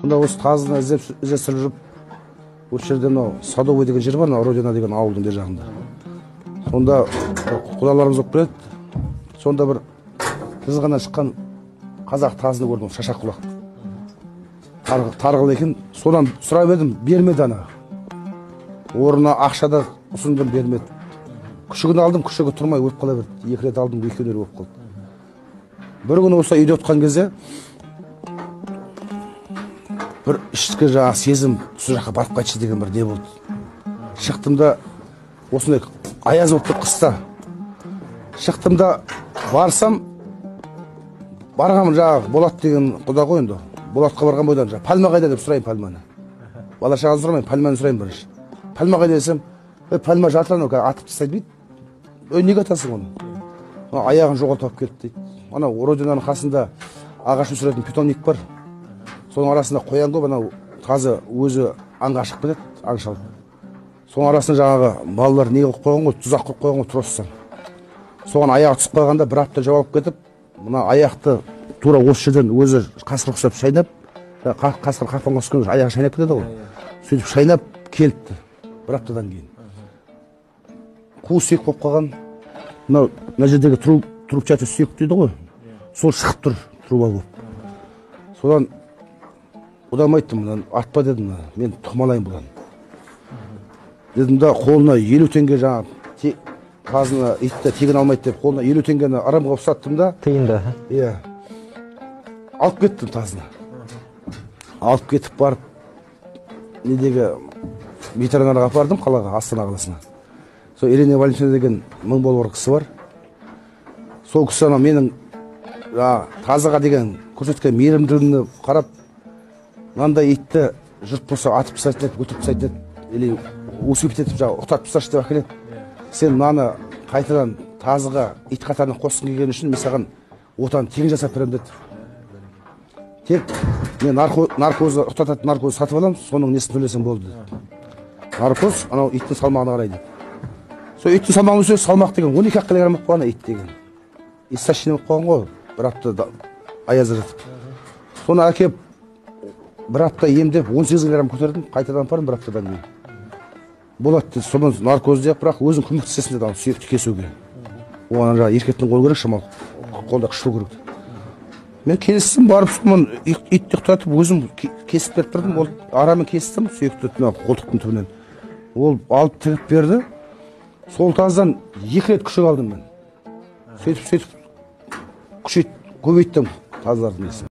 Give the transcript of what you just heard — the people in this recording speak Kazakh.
Сонда осы тазыны іздестіріп жүріп, осы жерде мынау Садовый деген жер бар, Родина деген ауылдың бер жағында. Сонда құдаларымыз болып келеді. Сонда бір жызғаннан шыққан қазақ тазыны көрдім, шашақ құлақ. Тарғыл екен. Содан сұрап едім, бермеді ана. Орнына ақшада ұсындым, бермеді. Күшігін алдым, күшігі тұрмай өліп қала берді. 2 рет алдым, екеулері болып қалды. Бір күні осы үйде отқан кезде бір ішкі жаңа сезім, сол жаққа барып қайтшы деген бір не болды. Шықтым да осындай аяз болып тұр қыста. Шықтым да барсам, барғам жаңағы Болат деген құда ғой енді. Болатқа барған бойдан жаңағы пальма қайда деп сұрайын пальманы. Бала шағаны сұрамайын, пальманы сұрайын бірінші. Пальма қайда десем, пальма жатыр анау, атып тастайды дейді. Неге атасың оны? Аяғын жоғалтып кетті дейді. Ана Родинаның қасында ағаш өсіретін питомник бар. Соның арасында қоян көп, анау тазы өзі аңға шығып кетеді, аңшалып. Соның арасында жаңағы балалар не қойып қойған ғой, тұзақ қойып қойған ғой, троссаң. Соған аяғы түсіп қалғанда бір апта жоғалып кетіп, мына аяқты тура осы жерден өзі қасқыр құсап шайнап, қасқыр қақпанға түскен аяғы шайнап кетеді ғой. Сөйтіп шайнап келіпті бір аптадан кейін. Қу сүйек болып қалған, мына жердегі трубчатый сүйек дейді ғой, сол шығып тұр труба болып. Содан одан айттым, атпа дедім, мен тұқмалайын бұдан. Дедім да қолына 50 теңге жаңағы тазыны итті тегін алмайды деп қолына 50 теңгені арамға ұстаттым да. Тиынды. Иә. Алып кеттім тазыны. Алып кетіп барып, недегі ветеринарға апардым қалаға, Астана қаласына. Сол Ирина Валентина деген 1000 болар кісі бар. Сол кісі менің тазыға деген көрсеткен мейірімділігіне қарап, мынандай итті жұрт болса атып тастайтын еді, өтіп тастайтын еді, или усыпить етіп ұқтатып тасташы деп әкеледі. Сен мынаны қайтадан тазыға ит қатарына қосқың келген үшін мен саған отаны тегін жасап беремін деді. Тек мен наркозды ұқтататын наркозды сатып аламын, соның несін төлесең болды деді. Наркоз анау иттің салмағына қарайды. Сол иттің салмағын өсірсе, салмақ деген 12 килограмм болып қалған ит деген. Истощение болып қалған ғой, бір апта аязда жатып. Соны әкеп бір апта емдеп 18 килограмм көтердім, қайтадан апардым бір аптадан кейін. Болады деді, соны наркоз деп, бірақ өзің көмектесесің деді, сүйекті кесуге. Оған жаңағы еркектің қолы керек, шамал қолда күш керек. Мен келістім, барып соны итті ұқтатып, өзім кесіп беріп тұрдым, ол арамен кестім, сүйекті қолтықтың түбінен. Ол алып тігіп берді. Сол таздан 2 рет күшік алдым мен. Сөйтіп көбейттім тазылардың несін.